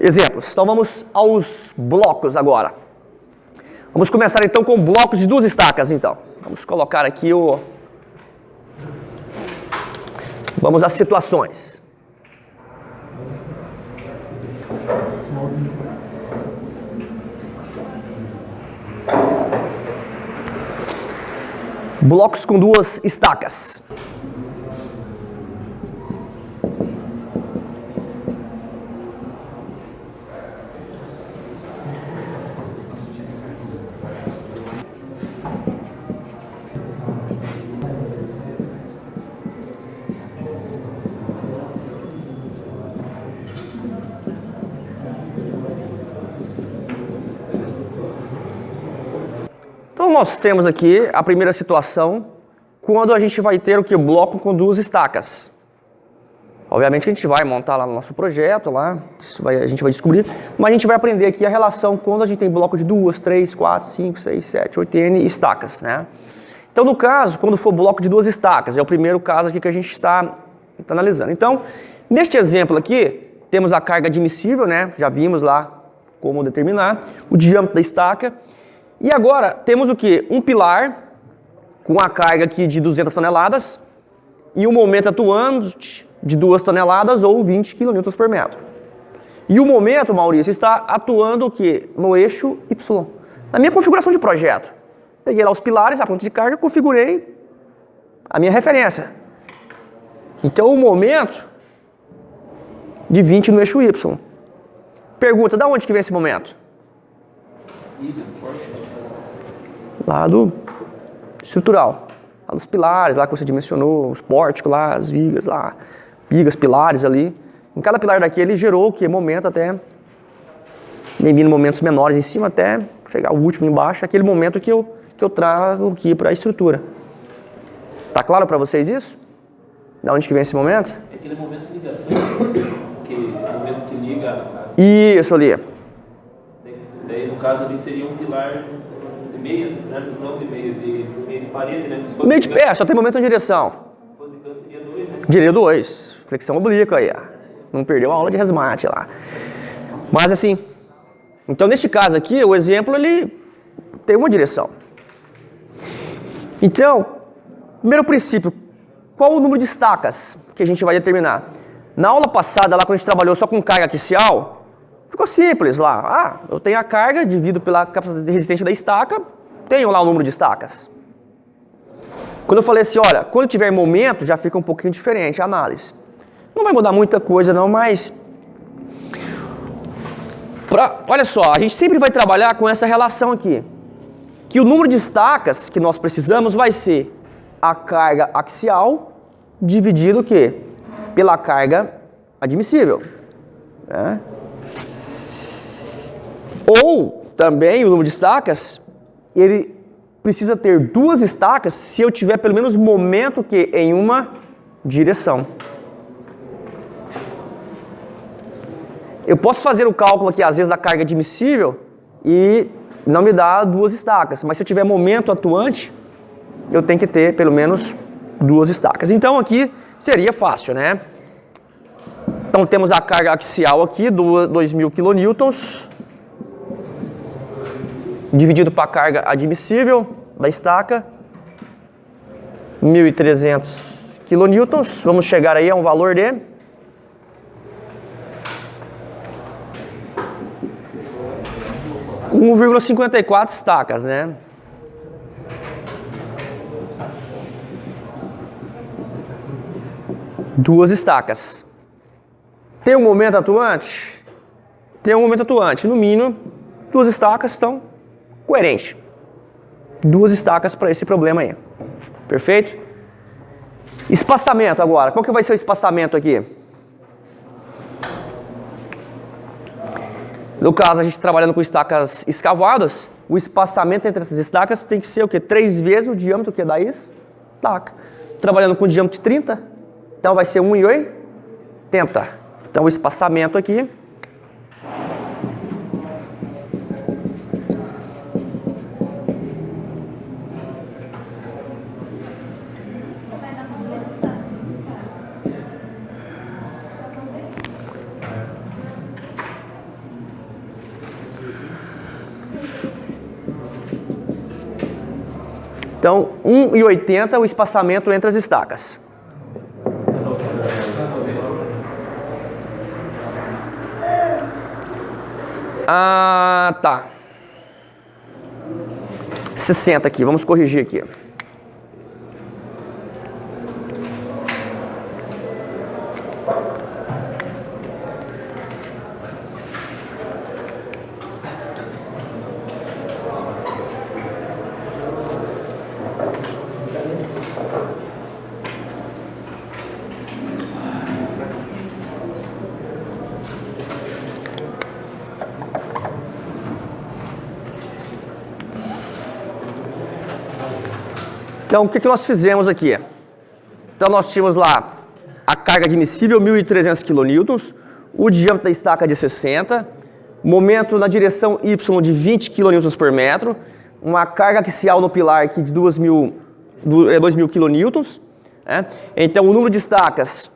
Exemplos. Então vamos aos blocos agora. Vamos começar então com blocos de 2 estacas, então. Vamos colocar aqui o... Vamos às situações. Blocos com 2 estacas. Então nós temos aqui a primeira situação, quando a gente vai ter o que? Bloco com 2 estacas. Obviamente que a gente vai montar lá no nosso projeto, lá, a gente vai descobrir, mas a gente vai aprender aqui a relação quando a gente tem bloco de 2, 3, 4, 5, 6, 7, 8 N estacas, né? Então no caso, quando for bloco de 2 estacas, é o primeiro caso aqui que a gente está analisando. Então, neste exemplo aqui, temos a carga admissível, né? Já vimos lá como determinar, o diâmetro da estaca. E agora temos o que? Um pilar com a carga aqui de 200 toneladas e um momento atuando de 2 toneladas ou 20 kN por metro. E o momento, Maurício, está atuando o que? No eixo Y. Na minha configuração de projeto. Peguei lá os pilares, a ponta de carga, configurei a minha referência. Então o momento de 20 no eixo Y. Pergunta, de onde que vem esse momento? Lá do estrutural, lá dos pilares, lá que você dimensionou, os pórticos lá, as vigas lá, vigas, pilares ali. Em cada pilar daquele gerou o que? Momento até, nem vindo momentos menores em cima até chegar o último embaixo, aquele momento que eu trago aqui para a estrutura. Tá claro para vocês isso? De onde que vem esse momento? É aquele momento de ligação, aquele momento que liga... Isso ali. Daí no caso ali seria um pilar de meia, né? Não de meio, de meio de parede, né? Meio de pé, só tem momento em direção. Se fosse de canto, teria 2, né? Diria 2. Flexão oblíqua aí, ó. Não perdeu a aula de resmate lá. Mas assim, então neste caso aqui, o exemplo ele tem uma direção. Então, primeiro princípio, qual o número de estacas que a gente vai determinar? Na aula passada, lá quando a gente trabalhou só com carga axial, ficou simples lá. Ah, eu tenho a carga, divido pela capacidade resistente da estaca, tenho lá o número de estacas. Quando eu falei assim, olha, quando tiver momento, já fica um pouquinho diferente a análise. Não vai mudar muita coisa não, mas... olha só, a gente sempre vai trabalhar com essa relação aqui. Que o número de estacas que nós precisamos vai ser a carga axial dividido o quê? Pela carga admissível. Né? Ou também o número de estacas, ele precisa ter 2 estacas se eu tiver pelo menos momento que em uma direção. Eu posso fazer o cálculo aqui às vezes da carga admissível e não me dá 2 estacas, mas se eu tiver momento atuante, eu tenho que ter pelo menos 2 estacas. Então aqui seria fácil, né? Então temos a carga axial aqui, 2.000 kN, dividido para a carga admissível da estaca, 1.300 kN. Vamos chegar aí a um valor de 1,54 estacas, né? Duas estacas. Tem um momento atuante? Tem um momento atuante. No mínimo, 2 estacas estão coerentes. 2 estacas para esse problema aí. Perfeito? Espaçamento agora. Qual que vai ser o espaçamento aqui? No caso, a gente trabalhando com estacas escavadas, o espaçamento entre essas estacas tem que ser o quê? 3 vezes o diâmetro que da estaca. Trabalhando com diâmetro de 30, então vai ser 1,80. Então o espaçamento aqui Então, 1,80 é o espaçamento entre as estacas. Ah, tá. 60 aqui, vamos corrigir aqui. Então, o que nós fizemos aqui? Então, nós tínhamos lá a carga admissível, 1.300 kN, o diâmetro da estaca de 60, momento na direção Y de 20 kN por metro, uma carga axial no pilar aqui de 2.000 kN. Né? Então, o número de estacas,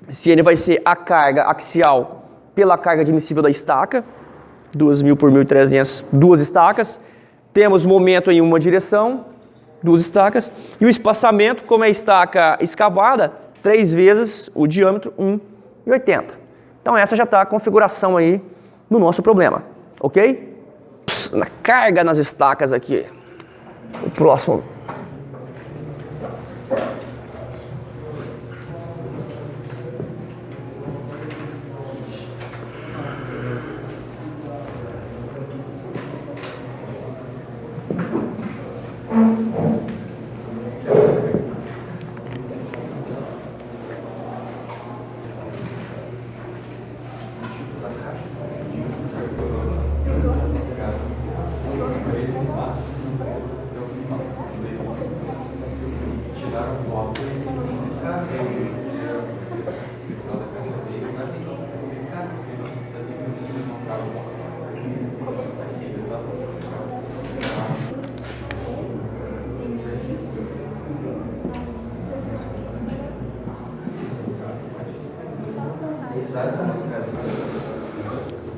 se ele vai ser a carga axial pela carga admissível da estaca, 2.000 por 1.300, duas estacas. Temos momento em uma direção, duas estacas, e o espaçamento, como é estaca escavada, 3 vezes o diâmetro, 1,80. Então essa já está a configuração aí do nosso problema, ok? Na carga nas estacas aqui, o próximo.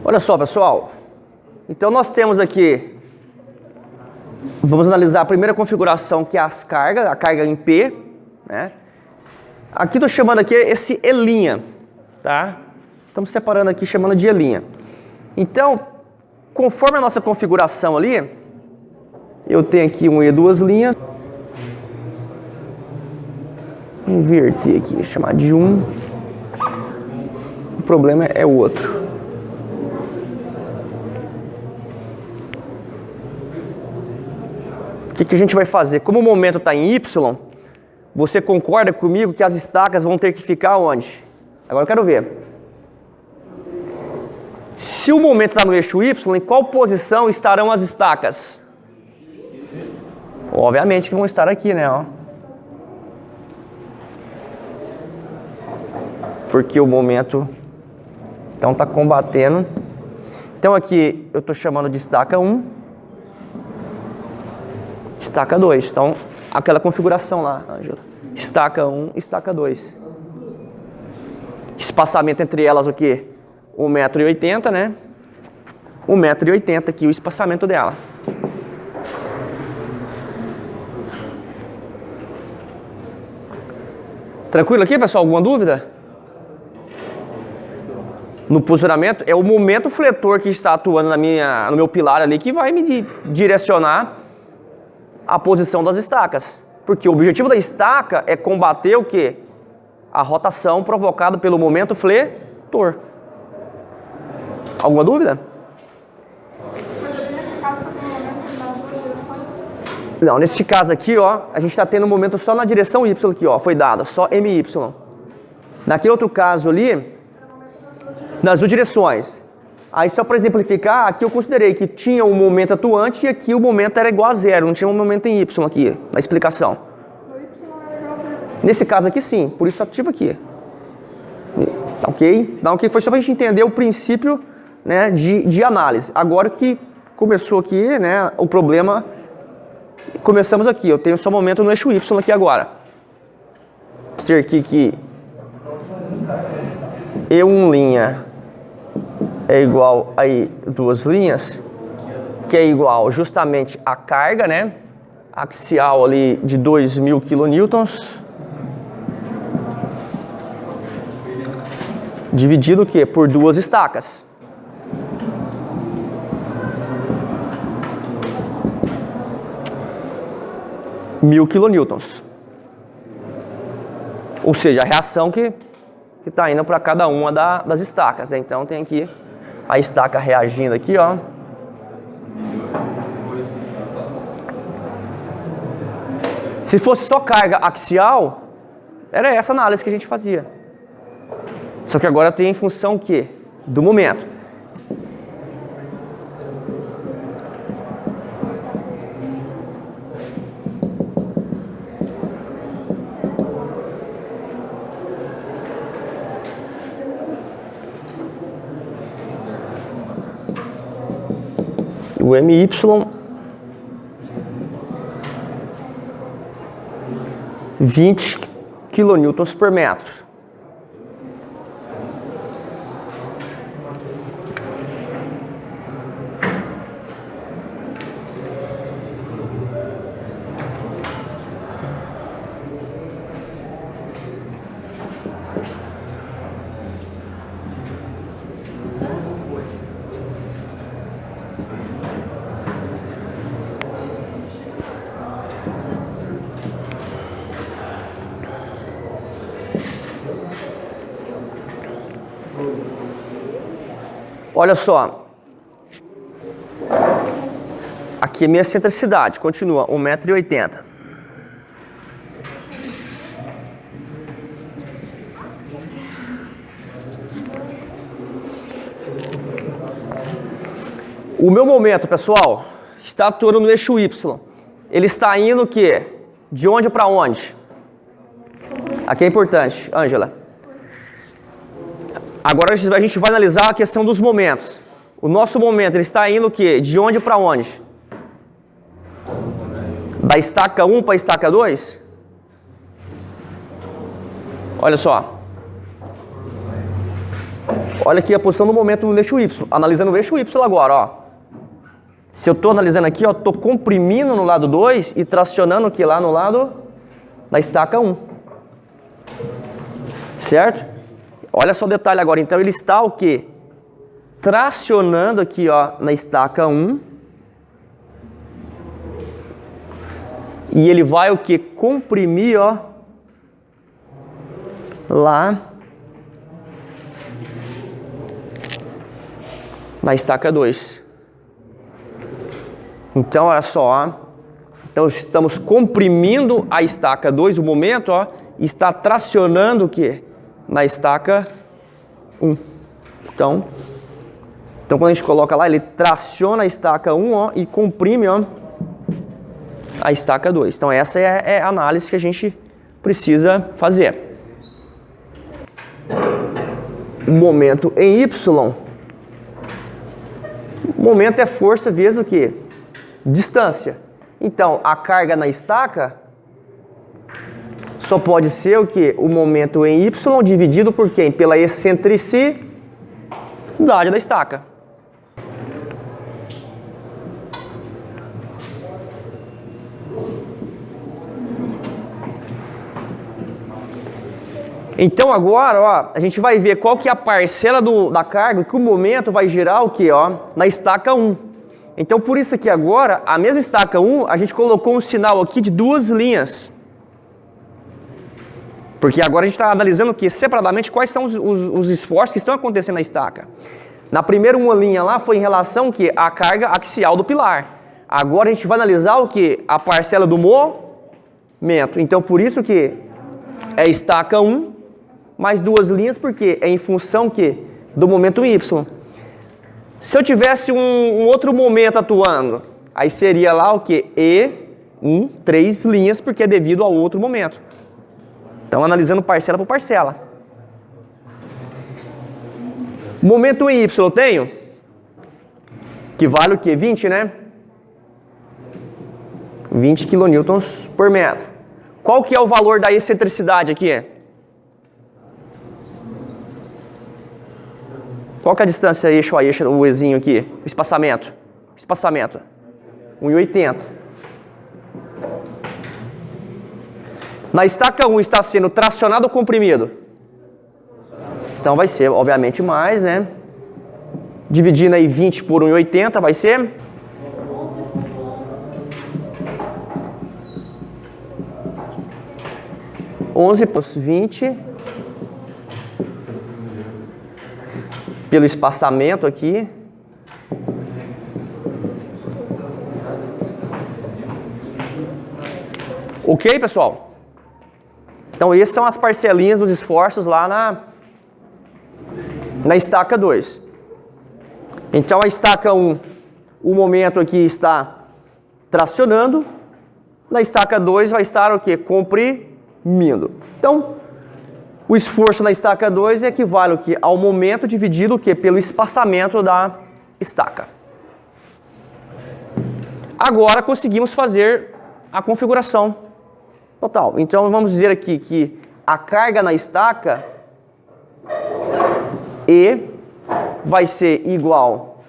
Olha só, pessoal. Então nós temos aqui, vamos analisar a primeira configuração, que é as cargas, a carga em P, né? Aqui estou chamando aqui esse E', tá? Estamos separando aqui, chamando de E'. Então, conforme a nossa configuração ali, eu tenho aqui um E, duas linhas. Inverter aqui, chamar de um. O problema é o outro. O que a gente vai fazer? Como o momento está em Y, você concorda comigo que as estacas vão ter que ficar onde? Agora eu quero ver. Se o momento está no eixo Y, em qual posição estarão as estacas? Obviamente que vão estar aqui, né? Ó. Porque o momento então está combatendo. Então aqui eu estou chamando de estaca 1. Estaca 2, então aquela configuração lá, Ângela. Estaca 1, estaca 2. Espaçamento entre elas o quê? 1,80 m, né? 1,80 m aqui o espaçamento dela. Tranquilo aqui, pessoal? Alguma dúvida? No posicionamento, é o momento fletor que está atuando no meu pilar ali que vai me direcionar a posição das estacas. Porque o objetivo da estaca é combater o quê? A rotação provocada pelo momento fletor. Alguma dúvida? Mas ali nesse caso eu tenho um momento nas duas direções? Não, nesse caso aqui, ó, a gente está tendo um momento só na direção Y aqui, ó, foi dado, só MY. Naquele outro caso ali, nas duas direções. Aí só para exemplificar, aqui eu considerei que tinha um momento atuante e aqui o momento era igual a zero, não tinha um momento em Y aqui, na explicação. No Y era igual a zero. Nesse caso aqui sim, por isso ativo aqui. Tá ok? Então aqui foi só para a gente entender o princípio, né, de análise. Agora que começou aqui, né, o problema, começamos aqui, eu tenho só momento no eixo Y aqui agora. Ser aqui que E1' é igual aí duas linhas, que é igual justamente a carga, né? axial ali de 2.000 kN. Dividido o quê? Por duas estacas. Mil kilonewtons. Ou seja, a reação que está indo para cada uma das estacas, né? Então tem aqui a estaca reagindo aqui, ó. Se fosse só carga axial, era essa análise que a gente fazia. Só que agora tem em função o quê? Do momento. O MY (20 kN por metro). Olha só, aqui é minha excentricidade, continua, 1,80 m. O meu momento, pessoal, está atuando no eixo Y. Ele está indo o quê? De onde para onde? Aqui é importante, Ângela. Agora a gente vai analisar a questão dos momentos. O nosso momento, ele está indo o quê? De onde para onde? Da estaca 1 para a estaca 2? Olha só. Olha aqui a posição do momento no eixo Y. Analisando o eixo Y agora, ó. Se eu estou analisando aqui, ó, estou comprimindo no lado 2 e tracionando aqui lá no lado da estaca 1. Certo? Olha só o detalhe agora. Então ele está o quê? Tracionando aqui, ó, na estaca 1. E ele vai o quê? Comprimir, ó, lá na estaca 2. Então, olha só, ó. Então estamos comprimindo a estaca 2, o momento, ó, e está tracionando o quê? Na estaca 1. Então, quando a gente coloca lá, ele traciona a estaca 1, ó, e comprime, ó, a estaca 2. Então essa é a análise que a gente precisa fazer. O momento em Y. O momento é força vezes o quê? Distância. Então a carga na estaca só pode ser o quê? O momento em Y dividido por quem? Pela excentricidade da estaca. Então agora, ó, a gente vai ver qual que é a parcela da carga que o momento vai girar o quê? Ó, na estaca 1. Então por isso que agora, a mesma estaca 1, a gente colocou um sinal aqui de duas linhas. Porque agora a gente está analisando o que? Separadamente quais são os esforços que estão acontecendo na estaca. Na primeira uma linha lá foi em relação que a carga axial do pilar. Agora a gente vai analisar o que? A parcela do momento. Então por isso que é estaca 1 mais duas linhas, porque é em função que do momento Y. Se eu tivesse um outro momento atuando, aí seria lá o que? E1, 3 linhas, porque é devido ao outro momento. Então, analisando parcela por parcela. Momento em Y eu tenho, que vale o quê? 20, né? 20 kN por metro. Qual que é o valor da excentricidade aqui? Qual que é a distância eixo a eixo, o Ezinho aqui? O espaçamento. 1,80. Na estaca 1 está sendo tracionado ou comprimido? Então vai ser, obviamente, mais, né? Dividindo aí 20 por 1,80 vai ser? 11 por 20 pelo espaçamento aqui. Ok, pessoal? Então, essas são as parcelinhas dos esforços lá na estaca 2. Então, a estaca 1, o momento aqui está tracionando. Na estaca 2 vai estar o quê? Comprimindo. Então, o esforço na estaca 2 equivale o quê? Ao momento dividido o quê? Pelo espaçamento da estaca. Agora, conseguimos fazer a configuração total. Então, vamos dizer aqui que a carga na estaca E vai ser igual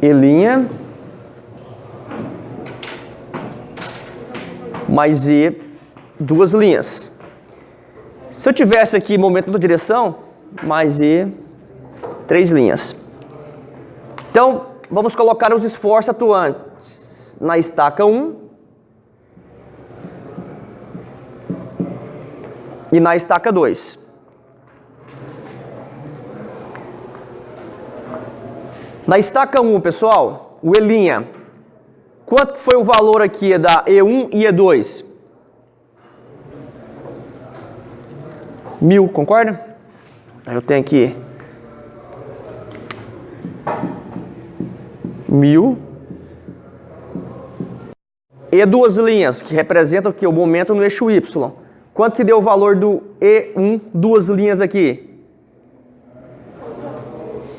E' mais E, duas linhas. Se eu tivesse aqui momento da direção, mais E, três linhas. Então, vamos colocar os esforços atuantes na estaca 1 e na estaca 2. Na estaca 1, pessoal, o E', quanto foi o valor aqui da E1 e E2? 1000, concorda? Aí eu tenho aqui 1000 e duas linhas, que representam o que? O momento no eixo Y. Quanto que deu o valor do E1, duas linhas aqui?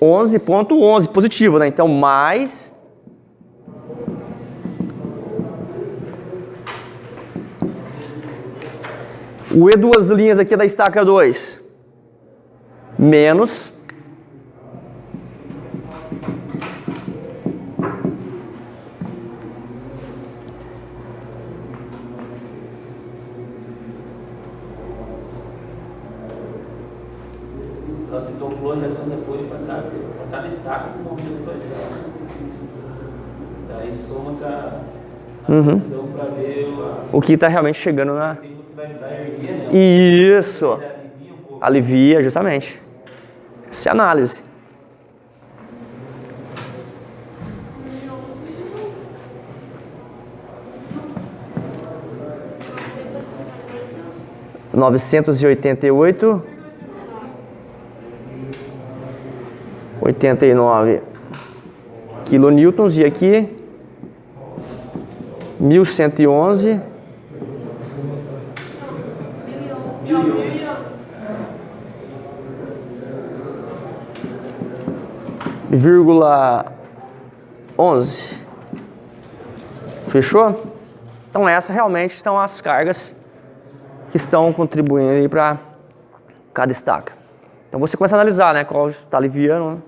11,11, positivo, né? Então, mais o E duas linhas aqui da estaca 2, menos Você calculou a reação de apoio para cada estaca com o momento vai dar. Daí soma com a pressão para ver o que está realmente chegando na... Tem que vai ajudar a erguer, né? Isso! Alivia um pouco. Alivia, justamente. Essa é a análise. (988,89 kilonewtons) e aqui 1111 vírgula 11. Fechou? Então essas realmente são as cargas que estão contribuindo aí para cada estaca. Então você começa a analisar, né, qual está aliviando, né?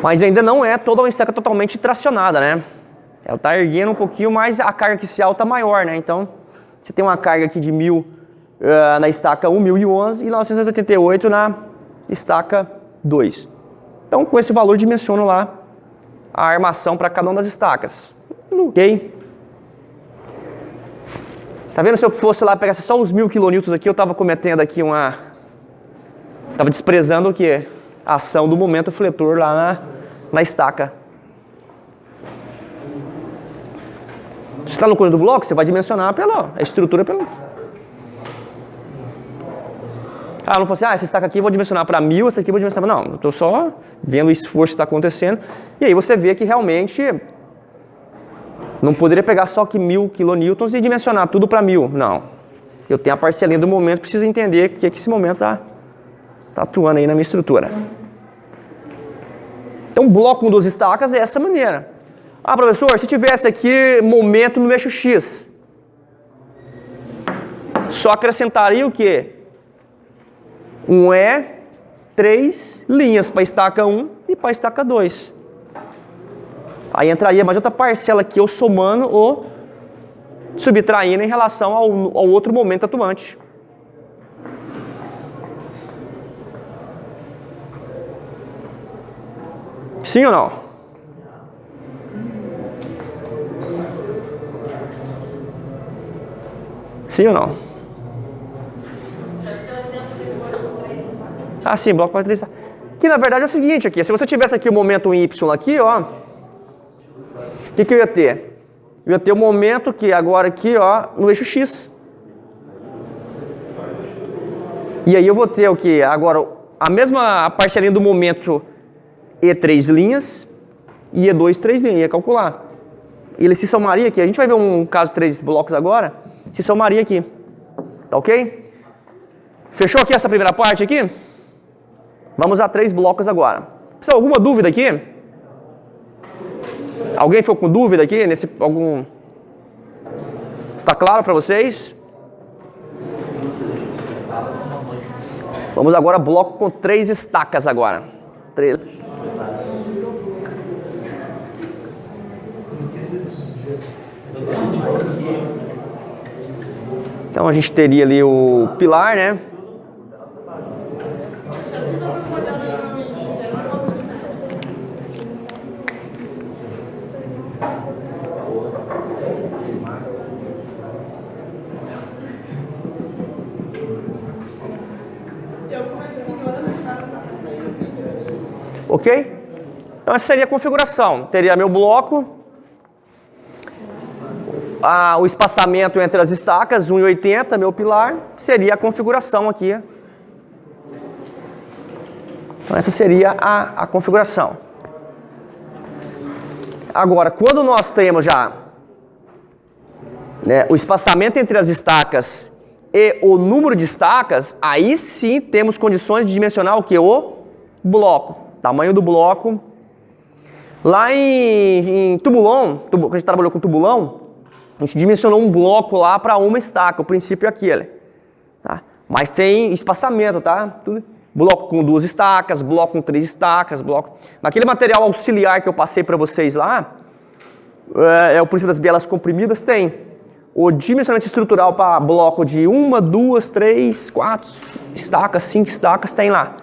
Mas ainda não é toda uma estaca totalmente tracionada, né? Ela está erguendo um pouquinho, mas a carga axial está maior, né? Então, você tem uma carga aqui de 1000 na estaca 1, 1011 e 988 na estaca 2. Então, com esse valor, dimensiono lá a armação para cada uma das estacas. Ok? Tá vendo? Se eu fosse lá pegar só os 1000 kN aqui, eu estava cometendo aqui estava desprezando o que? A ação do momento fletor lá na estaca. Se está no cunho do bloco, você vai dimensionar a estrutura pela... Ah, não fosse, essa estaca aqui eu vou dimensionar para 1000, essa aqui eu vou dimensionar... Não, eu estou só vendo o esforço que está acontecendo. E aí você vê que realmente não poderia pegar só que 1000 kN e dimensionar tudo para 1000. Não. Eu tenho a parcelinha do momento, preciso entender o que esse momento está atuando aí na minha estrutura. Então, o bloco com 2 estacas é essa maneira. Ah, professor, se tivesse aqui momento no eixo X, só acrescentaria o quê? 3 linhas para estaca 1 e para a estaca 2. Aí entraria mais outra parcela aqui, eu somando ou subtraindo em relação ao outro momento atuante. Sim ou não? Sim ou não? Ah, sim, bloco para 3 estacas. Que na verdade é o seguinte aqui, se você tivesse aqui o momento em Y aqui, ó, o que eu ia ter? Eu ia ter o momento que agora aqui, ó, no eixo X. E aí eu vou ter o que? Agora, a mesma parcelinha do momento E3 linhas e E2 3 linhas, ia calcular. Ele se somaria aqui, a gente vai ver um caso de 3 blocos agora, se somaria aqui. Tá ok? Fechou aqui essa primeira parte aqui? Vamos a 3 blocos agora. Pessoal, alguma dúvida aqui? Alguém ficou com dúvida aqui? Tá claro para vocês? Vamos agora bloco com 3 estacas agora. 3. Então a gente teria ali o pilar, né? Ok? Então essa seria a configuração. Teria meu bloco, o espaçamento entre as estacas, 1,80, meu pilar, seria a configuração aqui. Então essa seria a configuração. Agora, quando nós temos já, né, o espaçamento entre as estacas e o número de estacas, aí sim temos condições de dimensionar o que? O bloco. Tamanho do bloco. Lá em Tubulon, quando a gente trabalhou com Tubulon, a gente dimensionou um bloco lá para uma estaca, o princípio é aquele. Tá? Mas tem espaçamento, tá? Tudo. Bloco com 2 estacas, bloco com 3 estacas, bloco... Naquele material auxiliar que eu passei para vocês lá, o princípio das bielas comprimidas, tem o dimensionamento estrutural para bloco de 1, 2, 3, 4 estacas, 5 estacas, tem lá.